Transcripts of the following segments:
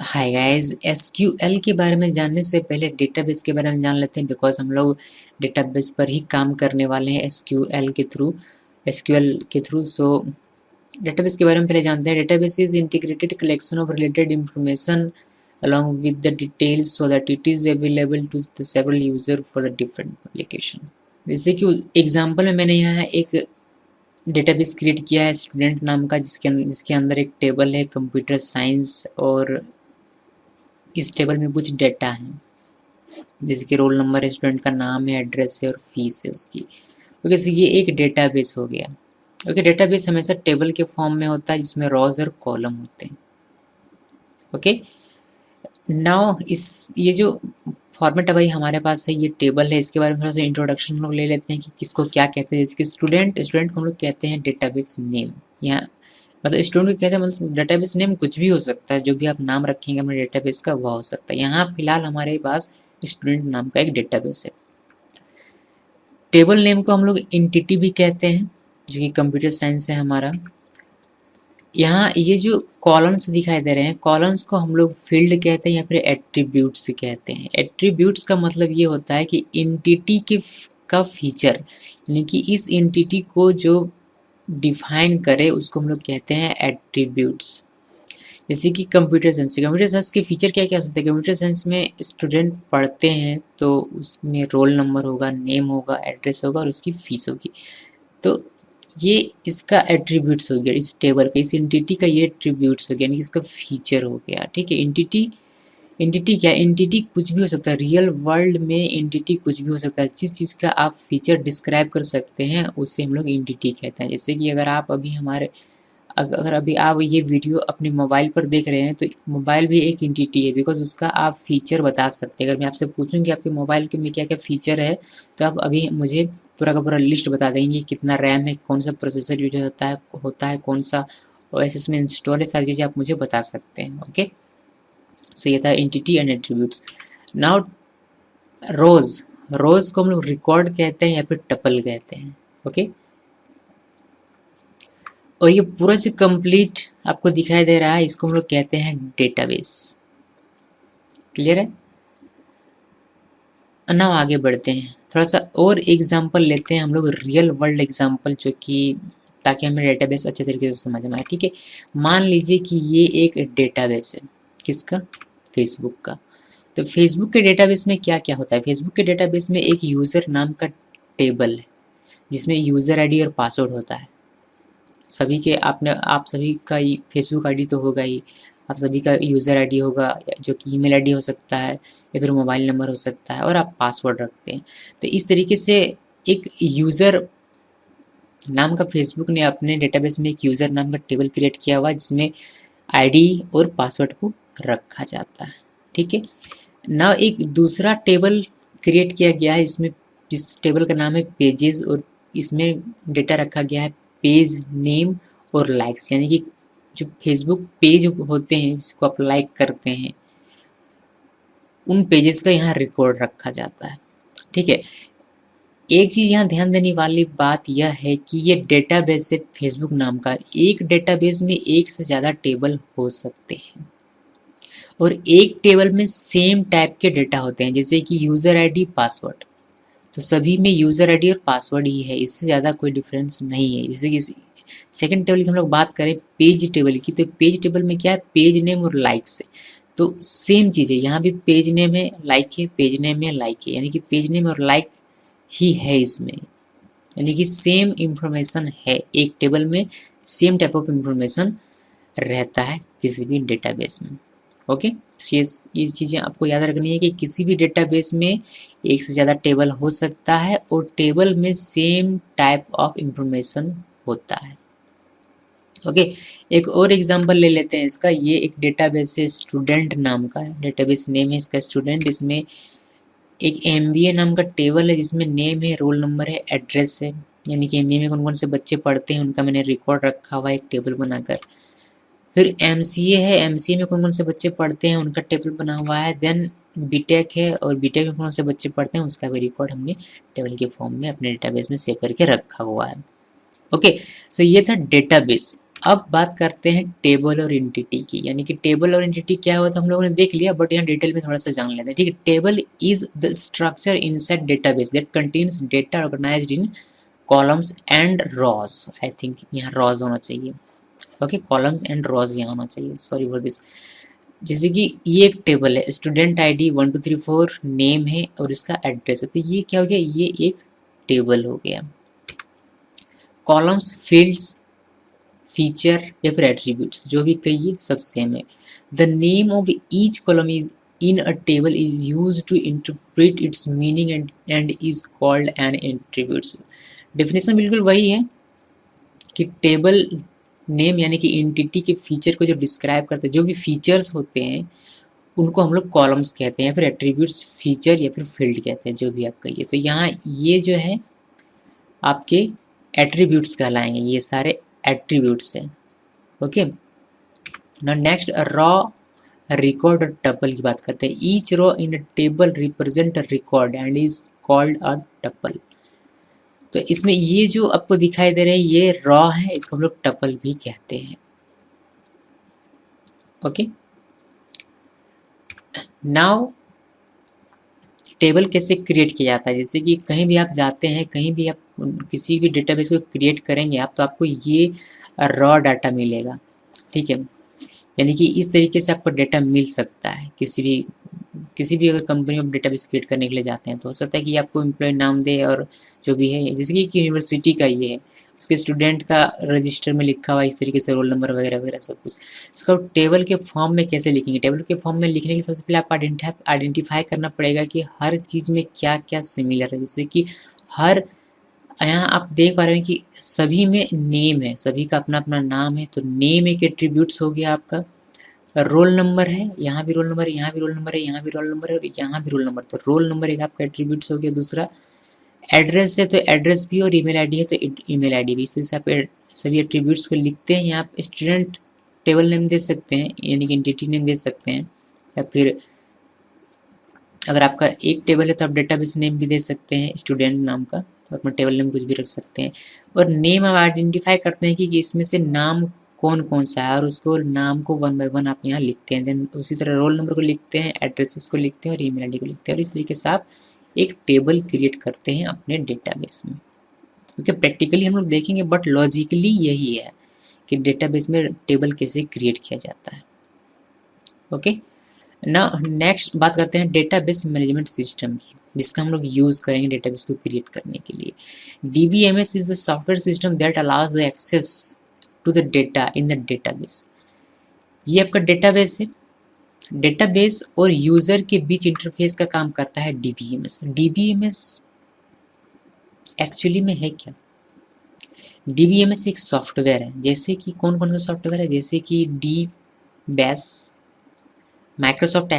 Hi guys, SQL के बारे में जानने से पहले डेटाबेस के बारे में जान लेते हैं बिकॉज हम लोग डेटाबेस पर ही काम करने वाले हैं एसक्यूएल के थ्रू। सो डेटाबेस के बारे में पहले जानते हैं। Database is integrated collection of related information along with the details so that it is available to the several user for the different application। जैसे कि एग्जांपल में मैंने यहाँ एक डेटाबेस क्रिएट किया है स्टूडेंट नाम का, जिसके अंदर एक टेबल है कंप्यूटर साइंस, और इस टेबल में कुछ डेटा है जैसे कि रोल नंबर है, स्टूडेंट का नाम है, एड्रेस है और फीस है उसकी। ओके, सो ये एक डेटाबेस हो गया। ओके, डेटाबेस हमेशा टेबल के फॉर्म में होता है जिसमें रॉज और कॉलम होते हैं। ओके, नाउ ये जो फॉर्मेट है भाई हमारे पास है, ये टेबल है। इसके बारे में थोड़ा सा इंट्रोडक्शन हम लोग ले लेते हैं कि किसको क्या कहते हैं। जैसे कि स्टूडेंट को हम लोग कहते हैं डेटाबेस नेम। यहाँ मतलब स्टूडेंट को कहते हैं, मतलब डेटाबेस नेम कुछ भी हो सकता है, जो भी आप नाम रखेंगे अपने डेटाबेस का वह हो सकता है। यहाँ फिलहाल हमारे पास स्टूडेंट नाम का एक डेटाबेस है। टेबल नेम को हम लोग एंटिटी भी कहते हैं, जो कि कंप्यूटर साइंस है हमारा। यहाँ ये जो कॉलम्स दिखाई दे रहे हैं, कॉलम्स को हम लोग फील्ड कहते हैं या फिर एट्रीब्यूट्स कहते हैं। एट्रीब्यूट्स का मतलब ये होता है कि एंटिटी के का फीचर, यानी कि इस एंटिटी को जो डिफाइन करे उसको हम लोग कहते हैं एट्रीब्यूट्स। जैसे कि कंप्यूटर साइंस के फीचर क्या क्या हो सकते हैं। कंप्यूटर साइंस में स्टूडेंट पढ़ते हैं तो उसमें रोल नंबर होगा, नेम होगा, एड्रेस होगा और उसकी फीस होगी। तो ये इसका एट्रीब्यूट्स हो गया, इस टेबल का, इस एंटिटी का ये एट्रीब्यूट्स हो गया, यानी इसका फीचर हो गया। ठीक है, एंटिटी क्या, एंटिटी कुछ भी हो सकता है। रियल वर्ल्ड में एंटिटी कुछ भी हो सकता है। जिस चीज़ का आप फीचर डिस्क्राइब कर सकते हैं उसे हम लोग एंटिटी कहते हैं। जैसे कि अगर अभी आप ये वीडियो अपने मोबाइल पर देख रहे हैं तो मोबाइल भी एक एंटिटी है, बिकॉज उसका आप फीचर बता सकते हैं। अगर मैं आपसे पूछूं कि आपके मोबाइल के में क्या क्या फीचर है, तो आप अभी मुझे पूरा का पूरा लिस्ट बता देंगे, कितना रैम है, कौन सा प्रोसेसर यूज होता है कौन सा ओएस इसमें इंस्टॉल है, सारी चीज़ें आप मुझे बता सकते हैं। ओके, सो ये था एंटिटी एंड एट्रीब्यूट्स। नाउ रोज को हम लोग रिकॉर्ड कहते हैं या फिर टपल कहते हैं। ओके, और ये पूरा जो कंप्लीट आपको दिखाई दे रहा है इसको हम लोग कहते हैं डेटाबेस। क्लियर है ना? आगे बढ़ते हैं, थोड़ा सा और एग्जांपल लेते हैं हम लोग, रियल वर्ल्ड एग्जांपल, जो कि ताकि हमें डेटाबेस अच्छे तरीके से समझ में आए। ठीक है, मान लीजिए कि ये एक डेटाबेस है, किसका? फेसबुक का। तो फेसबुक के डेटाबेस में क्या क्या होता है? फेसबुक के डेटाबेस में एक यूज़र नाम का टेबल है जिसमें यूज़र आईडी और पासवर्ड होता है। आप सभी का फेसबुक आईडी तो होगा ही, आप सभी का यूज़र आईडी होगा, जो कि ईमेल आईडी हो सकता है या फिर मोबाइल नंबर हो सकता है, और आप पासवर्ड रखते हैं। तो इस तरीके से एक यूज़र नाम का फेसबुक ने अपने डेटाबेस में एक यूज़र नाम का टेबल क्रिएट किया हुआ जिसमें आईडी और पासवर्ड को रखा जाता है। ठीक है ना, एक दूसरा टेबल क्रिएट किया गया है जिस टेबल का नाम है पेजेस, और इसमें डेटा रखा गया है पेज नेम और लाइक्स, यानी कि जो फेसबुक पेज होते हैं जिसको आप लाइक करते हैं उन पेजेस का यहाँ रिकॉर्ड रखा जाता है। ठीक है, एक चीज़ यहाँ ध्यान देने वाली बात यह है कि ये डेटाबेस है फेसबुक नाम का, एक डेटाबेस में एक से ज़्यादा टेबल हो सकते हैं और एक टेबल में सेम टाइप के डेटा होते हैं, जैसे कि यूज़र आईडी, पासवर्ड। तो सभी में यूज़र आईडी और पासवर्ड ही है, इससे ज़्यादा कोई डिफरेंस नहीं है। जैसे कि सेकंड टेबल की हम लोग बात करें पेज टेबल की, तो पेज टेबल में क्या है? पेज नेम और लाइक्स है। तो सेम चीज़ है, यहाँ भी पेज नेम है, लाइक है, पेज नेम है, लाइक है, यानी कि पेज नेम और लाइक ही है इसमें, यानी कि सेम इंफॉर्मेशन है। एक टेबल में सेम टाइप ऑफ इंफॉर्मेशन रहता है किसी भी डेटाबेस में। ओके, ये चीज़ें आपको याद रखनी है कि किसी भी डेटाबेस में एक से ज़्यादा टेबल हो सकता है और टेबल में सेम टाइप ऑफ इंफॉर्मेशन होता है। ओके, एक और एग्जांपल ले लेते हैं इसका। ये एक डेटाबेस है स्टूडेंट नाम का, डेटाबेस नेम है इसका स्टूडेंट। इसमें एक MBA नाम का टेबल है जिसमें नेम है, रोल नंबर है, एड्रेस है, यानी कि MBA में कौन कौन से बच्चे पढ़ते हैं उनका मैंने रिकॉर्ड रखा हुआ है एक टेबल बनाकर। फिर MCA है, MCA में कौन कौन से बच्चे पढ़ते हैं उनका टेबल बना हुआ है। देन BTech है, और BTech में कौन से बच्चे पढ़ते हैं उसका भी रिकॉर्ड हमने टेबल के फॉर्म में अपने डेटाबेस में सेव करके रखा हुआ है। ओके, सो ये था डेटाबेस। अब बात करते हैं टेबल और एंटिटी की, यानी कि टेबल और एंटिटी क्या होता है हम लोगों ने देख लिया, बट यहाँ डिटेल में थोड़ा सा जान लेते हैं। ठीक है, table is the structure inside database that contains data organised in columns and rows. I think यहाँ रॉज होना चाहिए। ओके, कॉलम्स एंड रॉज यहाँ होना चाहिए, सॉरी फॉर दिस। जैसे कि ये एक टेबल है, स्टूडेंट आईडी 1 2 3 4 नेम है और इसका एड्रेस है, तो ये क्या हो गया, ये एक टेबल हो गया। कॉलम्स, फील्ड्स, फीचर या फिर एट्रीब्यूट्स जो भी कहिए सब सेम है। The name of each column is in a table is use to interpret its meaning and is called an attributes. Definition बिल्कुल वही है कि टेबल नेम यानी कि एंटिटी के फीचर को जो डिस्क्राइब करते हैं, जो भी फीचर्स होते हैं उनको हम लोग कॉलम्स कहते हैं, या फिर एट्रीब्यूट्स फीचर या फिर फील्ड कहते हैं, जो भी आप कहिए। तो यहाँ ये जो है आपके एट्रीब्यूट्स कहलाएंगे, ये सारे एट्रीब्यूट्स हैं। ओके, ना नेक्स्ट रॉ रिकॉर्ड और टपल की बात करते हैं। Each raw in a table represent a record and is called a tuple. तो इसमें ये जो आपको दिखाई दे रहे हैं ये रॉ है, इसको हम लोग टपल भी कहते हैं। ओके, नाउ टेबल कैसे क्रिएट किया जाता है। जैसे कि कहीं भी आप जाते हैं, कहीं भी आप किसी भी डेटाबेस को क्रिएट करेंगे आप, तो आपको ये रॉ डाटा मिलेगा। ठीक है, यानी कि इस तरीके से आपको डेटा मिल सकता है। किसी भी अगर कंपनी में डेटाबेस क्रिएट करने के लिए जाते हैं तो हो सकता है कि आपको एम्प्लॉय नाम दे और जो भी है, जैसे कि यूनिवर्सिटी का ये है, उसके स्टूडेंट का रजिस्टर में लिखा हुआ इस तरीके से रोल नंबर वगैरह वगैरह सब कुछ। इसको टेबल के फॉर्म में कैसे लिखेंगे, टेबल के फॉर्म में लिखने के लिए सबसे पहले आप आइडेंटिफाई करना पड़ेगा कि हर चीज़ में क्या क्या सिमिलर है। जैसे कि हर यहाँ आप देख पा रहे हैं कि सभी में नेम है, सभी का अपना अपना नाम है, तो नेम एक एट्रीब्यूट्स हो गया आपका। रोल नंबर है, यहाँ भी रोल नंबर है, यहाँ भी रोल नंबर है, यहाँ भी रोल नंबर है और यहाँ भी रोल नंबर, तो रोल नंबर एक आपका एट्रीब्यूट्स हो गया। दूसरा एड्रेस है तो एड्रेस भी, और ईमेल आईडी है तो ईमेल आईडी भी। इस तरह से आप सभी एट्रीब्यूट्स को लिखते हैं। यहाँ आप स्टूडेंट टेबल नेम दे सकते हैं, यानी कि एंटिटी नेम दे सकते हैं, या फिर अगर आपका एक टेबल है तो आप डेटाबेस नेम भी दे सकते हैं स्टूडेंट नाम का, और अपना टेबल नेम कुछ भी रख सकते हैं। और नेम आप आइडेंटिफाई करते हैं कि इसमें से नाम कौन कौन सा है, और उसको नाम को 1 बाय 1 आप यहाँ लिखते हैं। देन उसी तरह रोल नंबर को लिखते हैं, एड्रेसेस को लिखते हैं और ईमेल आईडी को लिखते हैं, और इस तरीके से आप एक टेबल क्रिएट करते हैं अपने डेटाबेस में। ओके, प्रैक्टिकली हम लोग देखेंगे, बट लॉजिकली यही है कि डेटाबेस में टेबल कैसे क्रिएट किया जाता है। ओके, ना नेक्स्ट बात करते हैं डेटाबेस मैनेजमेंट सिस्टम की, जिसका हम लोग यूज़ करेंगे डेटाबेस को क्रिएट करने के लिए। DBMS is the software system that allows the access to the data in the database. ये आपका डेटाबेस है, डेटाबेस और यूज़र के बीच इंटरफेस का काम करता है DBMS। DBMS एक्चुअली में है क्या? DBMS एक सॉफ्टवेयर है। जैसे कि कौन कौन सा सॉफ्टवेयर है, जैसे कि DBAS, Microsoft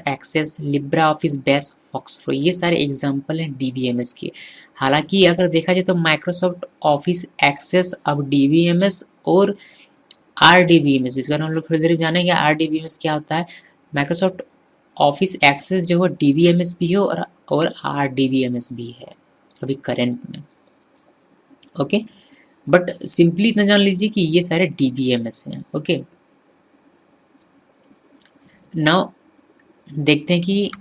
Access, LibreOffice Base, FoxPro, ये सारे एग्जाम्पल हैं DBMS के। हालांकि अगर देखा जाए तो माइक्रोसॉफ्ट ऑफिस एक्सेस अब DBMS और RDBMS, इसका हम लोग थोड़ी देर जानेंगे RDBMS क्या होता है। माइक्रोसॉफ्ट ऑफिस एक्सेस जो है DBMS भी हो और RDBMS भी है अभी करंट में। ओके, बट सिंपली इतना जान लीजिए कि ये सारे DBMS हैं। ओके, नाउ देखते हैं कि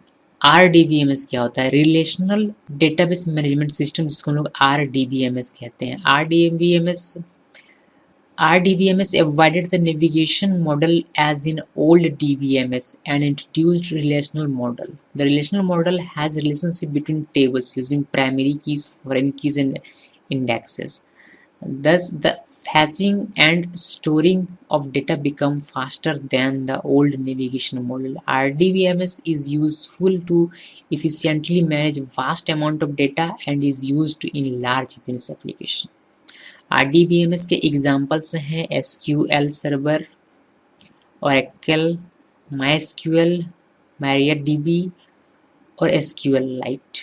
RDBMS क्या होता है, रिलेशनल डेटाबेस मैनेजमेंट सिस्टम, जिसको हम लोग RDBMS कहते हैं। RDBMS avoided the navigation model as in old DBMS and introduced relational model. The relational model has relationship between tables using primary keys, foreign keys and indexes. Thus, the fetching and storing of data become faster than the old navigation model. RDBMS is useful to efficiently manage vast amount of data and is used in large business application. RDBMS के examples हैं SQL server, Oracle, MySQL, MariaDB और SQLite।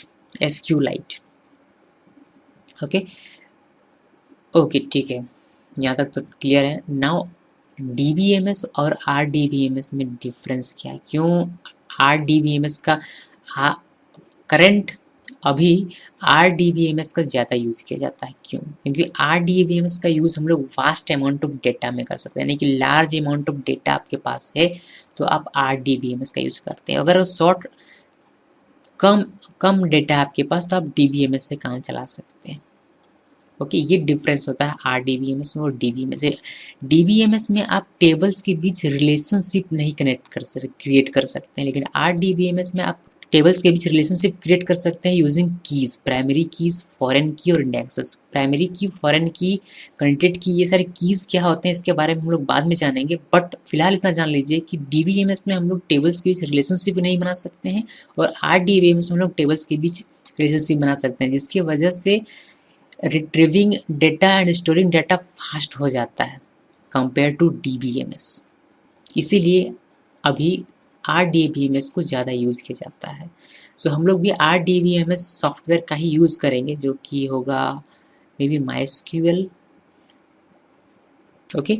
Okay, ठीक है, यहाँ तक तो clear है। Now DBMS और RDBMS में डिफरेंस क्या है, क्यों RDBMS का करंट अभी RDBMS का ज़्यादा यूज़ किया जाता है। क्यों? क्योंकि RDBMS का यूज़ हम लोग वास्ट अमाउंट ऑफ डेटा में कर सकते हैं, यानी कि लार्ज अमाउंट ऑफ डेटा आपके पास है तो आप RDBMS का यूज़ करते हैं। अगर शॉर्ट कम कम डेटा है आपके पास तो आप DBMS से काम चला सकते हैं। ओके, ये डिफरेंस होता है RDBMS में और DBMS से। DBMS में आप टेबल्स के बीच रिलेशनशिप नहीं क्रिएट कर सकते हैं, लेकिन RDBMS में आप टेबल्स के बीच रिलेशनशिप क्रिएट कर सकते हैं using keys, primary keys, foreign की और इंडेक्सेस। प्राइमरी की, फॉरेन की, कंटेंट की, ये सारे कीज क्या होते हैं इसके बारे में हम लोग बाद में जानेंगे, बट फिलहाल इतना जान लीजिए कि DBMS में हम लोग टेबल्स के बीच रिलेशनशिप नहीं बना सकते हैं और RDBMS में हम लोग टेबल्स के बीच रिलेशनशिप बना सकते हैं, जिसकी वजह से retrieving data and storing data fast हो जाता है कंपेयर टू DBMS। इसीलिए अभी RDBMS को ज़्यादा यूज़ किया जाता है। सो हम लोग भी RDBMS सॉफ्टवेयर का ही यूज़ करेंगे, जो कि होगा मे बी MySQL। ओके,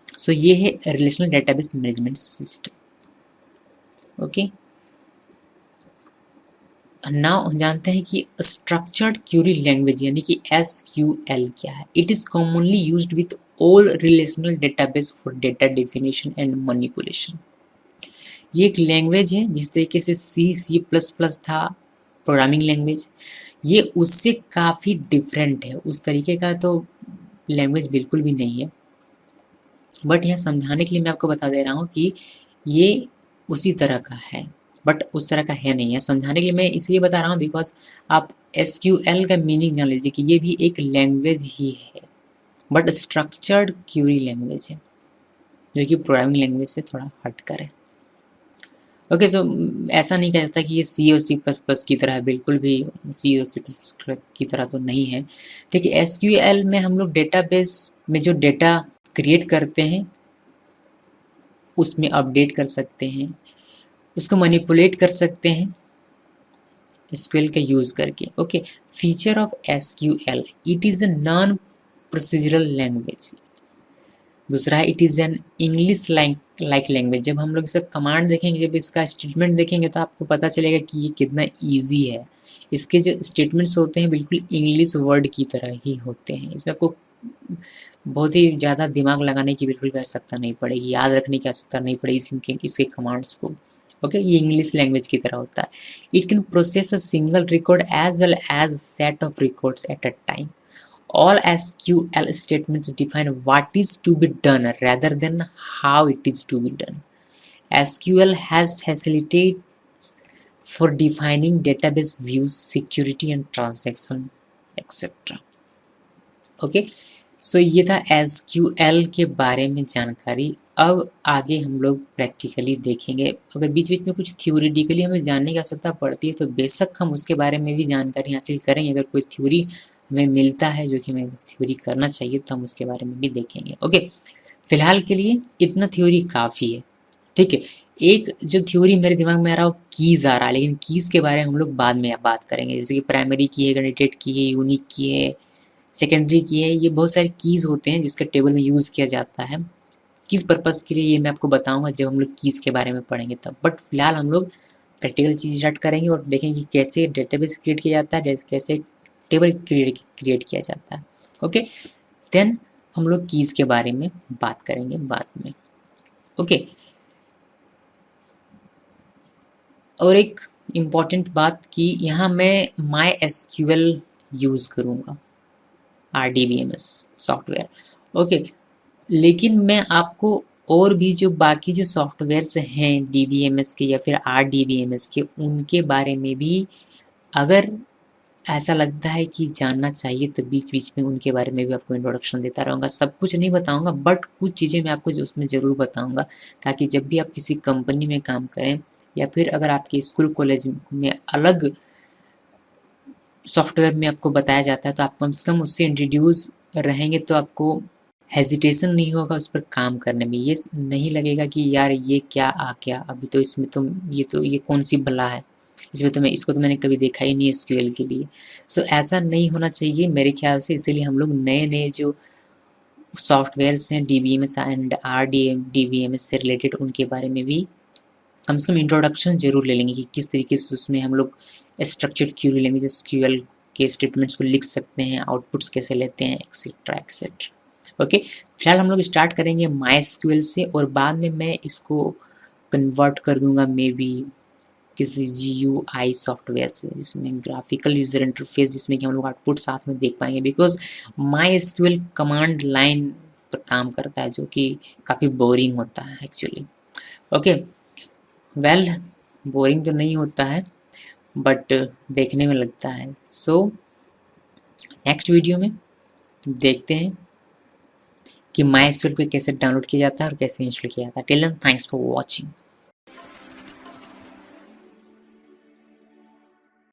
सो ये है relational database management system. Okay, now जानते हैं कि स्ट्रक्चर्ड क्यूरी लैंग्वेज यानी कि SQL क्या है। It is commonly used with all relational database for data definition and manipulation. ये एक लैंग्वेज है जिस तरीके से C++ था प्रोग्रामिंग लैंग्वेज, ये उससे काफ़ी डिफरेंट है। उस तरीके का तो लैंग्वेज बिल्कुल भी नहीं है, बट यह समझाने के लिए मैं आपको बता दे रहा हूँ कि ये उसी तरह का है, बट उस तरह का है नहीं है। समझाने के लिए मैं इसलिए बता रहा हूँ बिकॉज आप SQL का मीनिंग जान लीजिए कि ये भी एक लैंग्वेज ही है, बट स्ट्रक्चर्ड क्यूरी लैंग्वेज है जो कि प्रोग्रामिंग लैंग्वेज से थोड़ा हटकर है। ओके, सो ऐसा नहीं कह सकता कि ये C और C++ की तरह है, बिल्कुल भी C और C++ की तरह तो नहीं है। ठीक है, SQL में हम लोग डेटाबेस में जो डेटा क्रिएट करते हैं उसमें अपडेट कर सकते हैं, उसको मैनिपुलेट कर सकते हैं SQL का यूज़ करके। Okay, feature of SQL, it is a non procedural language. दूसरा है it is an English like language. जब हम लोग इसका कमांड देखेंगे, जब इसका स्टेटमेंट देखेंगे तो आपको पता चलेगा कि ये कितना ईजी है। इसके जो स्टेटमेंट्स होते हैं बिल्कुल इंग्लिश वर्ड की तरह ही होते हैं। इसमें आपको बहुत ही ज़्यादा दिमाग लगाने की बिल्कुल भी आवश्यकता नहीं पड़ेगी, याद रखने की आवश्यकता नहीं पड़ेगी इसके कमांड्स को। ओके, ये इंग्लिश लैंग्वेज की तरह होता है। It can process a single record as well as set of records at a time. All SQL statements define what is to be done rather than how it is to be done. SQL has facilities for defining database views, security and transaction, etc. Okay, सो ये था SQL के बारे में जानकारी। अब आगे हम लोग प्रैक्टिकली देखेंगे। अगर बीच बीच में कुछ थ्योरेटिकली हमें जानने की आवश्यकता पड़ती है तो बेशक हम उसके बारे में भी जानकारी हासिल करेंगे। अगर कोई थ्योरी हमें मिलता है जो कि हमें थ्योरी करना चाहिए तो हम उसके बारे में भी देखेंगे। ओके, फिलहाल के लिए इतना थ्योरी काफ़ी है। ठीक है, एक जो थ्योरी मेरे दिमाग में आ रहा है वो कीज़ आ रहा है, लेकिन कीज़ के बारे में हम लोग बाद में बात करेंगे। जैसे कि प्राइमरी की है, ग्रेडेड की है, यूनिक की है, सेकेंडरी की है। ये बहुत सारे कीज़ होते हैं जिसका टेबल में यूज़ किया जाता है। किस पर्पज़ के लिए ये मैं आपको बताऊंगा जब हम लोग कीज़ के बारे में पढ़ेंगे तब। बट फिलहाल हम लोग प्रैक्टिकल चीज़ स्टार्ट करेंगे और देखेंगे कि कैसे डेटाबेस क्रिएट किया जाता है, कैसे टेबल क्रिएट किया जाता है। ओके, देन हम लोग कीज़ के बारे में बात करेंगे बाद में। ओके, और एक इम्पॉर्टेंट बात कि यहाँ मैं MySQL यूज़ करूँगा, RDBMS सॉफ्टवेयर। ओके, लेकिन मैं आपको और भी जो बाकी जो सॉफ्टवेयर्स हैं DBMS के या फिर RDBMS के, उनके बारे में भी अगर ऐसा लगता है कि जानना चाहिए तो बीच बीच में उनके बारे में भी आपको इंट्रोडक्शन देता रहूँगा। सब कुछ नहीं बताऊँगा बट कुछ चीज़ें मैं आपको उसमें ज़रूर बताऊँगा, ताकि जब भी आप किसी कंपनी में काम करें या फिर अगर आपके स्कूल कॉलेज में अलग सॉफ्टवेयर में आपको बताया जाता है तो आप कम से कम उससे इंट्रोड्यूस रहेंगे तो आपको हेजिटेशन नहीं होगा उस पर काम करने में। ये नहीं लगेगा कि यार ये क्या आ गया अभी, तो इसमें तो ये कौन सी बला है, इसको तो मैंने कभी देखा ही नहीं SQL के लिए। सो ऐसा नहीं होना चाहिए मेरे ख्याल से। इसीलिए हम लोग नए नए जो सॉफ्टवेयर्स हैं DBMS एंड RDBMS से रिलेटेड उनके बारे में भी कम से कम इंट्रोडक्शन जरूर ले लेंगे कि किस तरीके से उसमें हम लोग स्ट्रक्चर्ड क्यूरी लैंग्वेज SQL के स्टेटमेंट्स को लिख सकते हैं, आउटपुट्स कैसे लेते हैं, एक्सेट्रा एक्सेट्रा। ओके, फिलहाल हम लोग स्टार्ट करेंगे MySQL से और बाद में मैं इसको कन्वर्ट कर दूंगा मे बी किसी GUI सॉफ्टवेयर से, जिसमें ग्राफिकल यूज़र इंटरफेस, जिसमें कि हम लोग आउटपुट साथ में देख पाएंगे, बिकॉज MySQL कमांड लाइन पर काम करता है जो कि काफ़ी बोरिंग होता है एक्चुअली। ओके, वेल बोरिंग तो नहीं होता है बट देखने में लगता है। सो नेक्स्ट वीडियो में देखते हैं कि MySQL को कैसे डाउनलोड किया जाता है और कैसे इंस्टॉल किया जाता है। Till then thanks for watching.